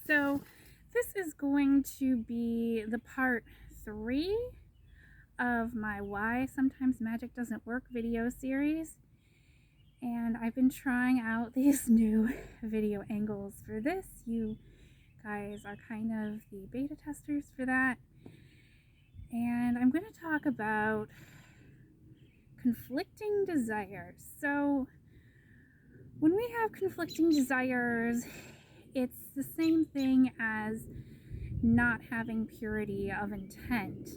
So, this is going to be the part 3 of my Why Sometimes Magic Doesn't Work video series. And I've been trying out these new video angles for this. You guys are kind of the beta testers for that. And I'm going to talk about conflicting desires. So, when we have conflicting desires, it's the same thing as not having purity of intent.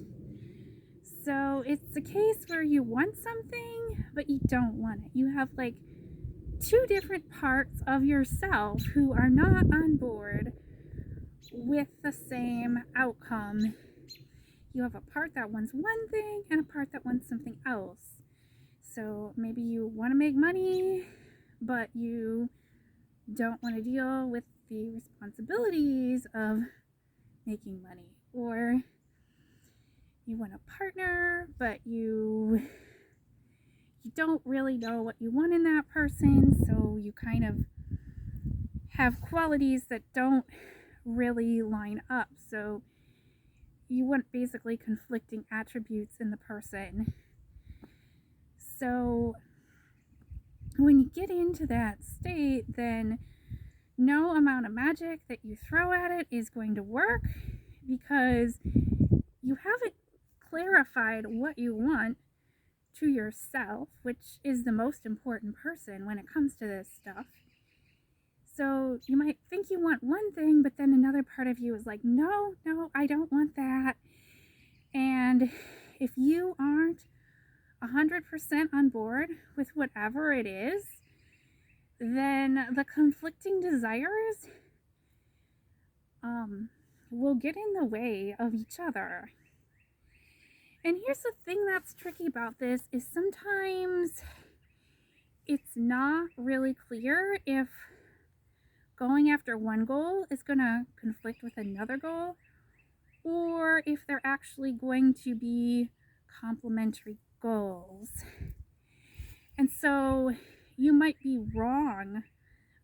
So it's a case where you want something, but you don't want it. You have like two different parts of yourself who are not on board with the same outcome. You have a part that wants one thing and a part that wants something else. So maybe you want to make money, but you don't want to deal with the responsibilities of making money. Or you want a partner, but you don't really know what you want in that person, so you kind of have qualities that don't really line up. So you want basically conflicting attributes in the person. So when you get into that state, then no amount of magic that you throw at it is going to work, because you haven't clarified what you want to yourself, which is the most important person when it comes to this stuff. So you might think you want one thing, but then another part of you is like, no, I don't want that. And if you aren't 100% on board with whatever it is, then the conflicting desires will get in the way of each other. And here's the thing that's tricky about this is sometimes it's not really clear if going after one goal is going to conflict with another goal, or if they're actually going to be complementary goals. And so you might be wrong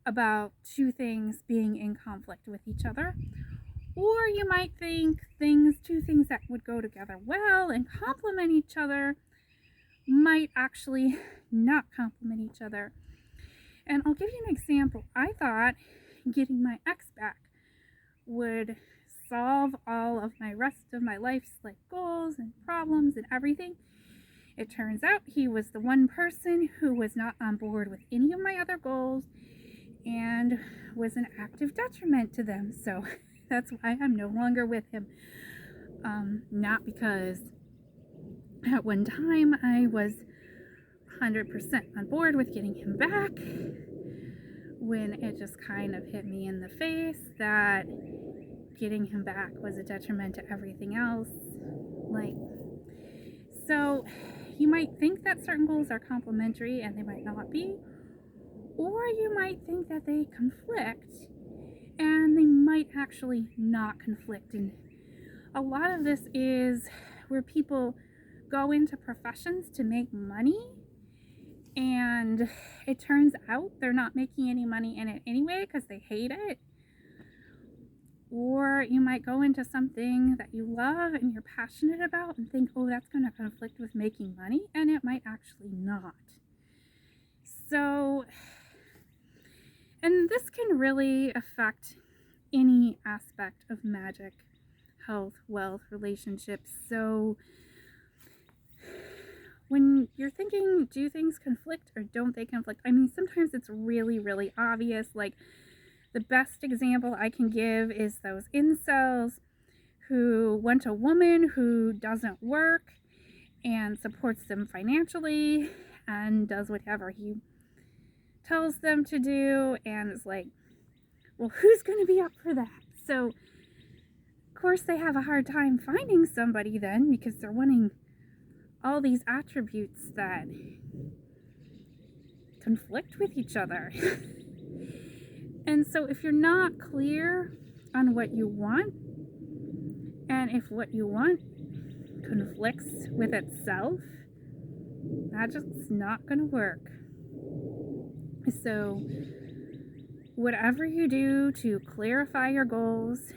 about two things being in conflict with each other, or you might think two things that would go together well and complement each other might actually not complement each other. And I'll give you an example. I thought getting my ex back would solve all of my rest of my life's like goals and problems and everything. It turns out he was the one person who was not on board with any of my other goals and was an active detriment to them. So that's why I'm no longer with him. Not because at one time I was 100% on board with getting him back, when it just kind of hit me in the face that getting him back was a detriment to everything else. So you might think that certain goals are complementary and they might not be, or you might think that they conflict and they might actually not conflict. And a lot of this is where people go into professions to make money, and it turns out they're not making any money in it anyway because they hate it. Or you might go into something that you love and you're passionate about and think, oh, that's going to conflict with making money, and it might actually not. So, and this can really affect any aspect of magic, health, wealth, relationships. So when you're thinking, do things conflict or don't they conflict? I mean, sometimes it's really, really obvious. Like, the best example I can give is those incels who want a woman who doesn't work and supports them financially and does whatever he tells them to do, and is like, well, who's going to be up for that? So, of course, they have a hard time finding somebody then, because they're wanting all these attributes that conflict with each other. And so if you're not clear on what you want, and if what you want conflicts with itself, magic's not going to work. So whatever you do to clarify your goals,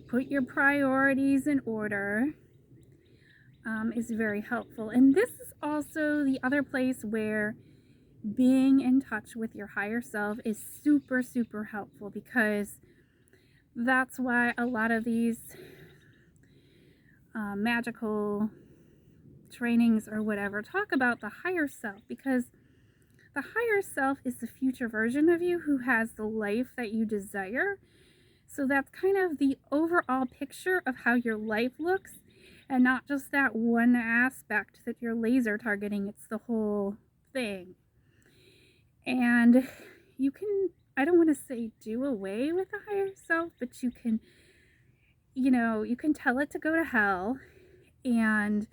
put your priorities in order, is very helpful. And this is also the other place where being in touch with your higher self is super, super helpful, because that's why a lot of these magical trainings or whatever talk about the higher self, because the higher self is the future version of you who has the life that you desire. So that's kind of the overall picture of how your life looks, and not just that one aspect that you're laser targeting. It's the whole thing. And you can, I don't want to say do away with the higher self, but you can, you can tell it to go to hell, and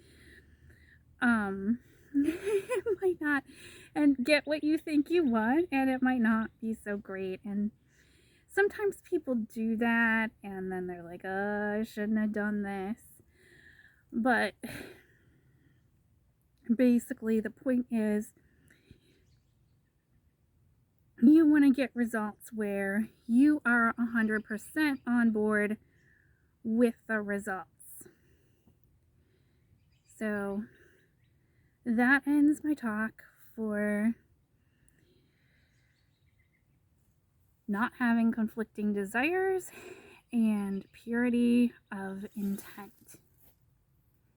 it might not, and get what you think you want, and it might not be so great. And sometimes people do that, and then they're like, oh, I shouldn't have done this. But basically the point is, you want to get results where you are 100% on board with the results. So that ends my talk for not having conflicting desires and purity of intent.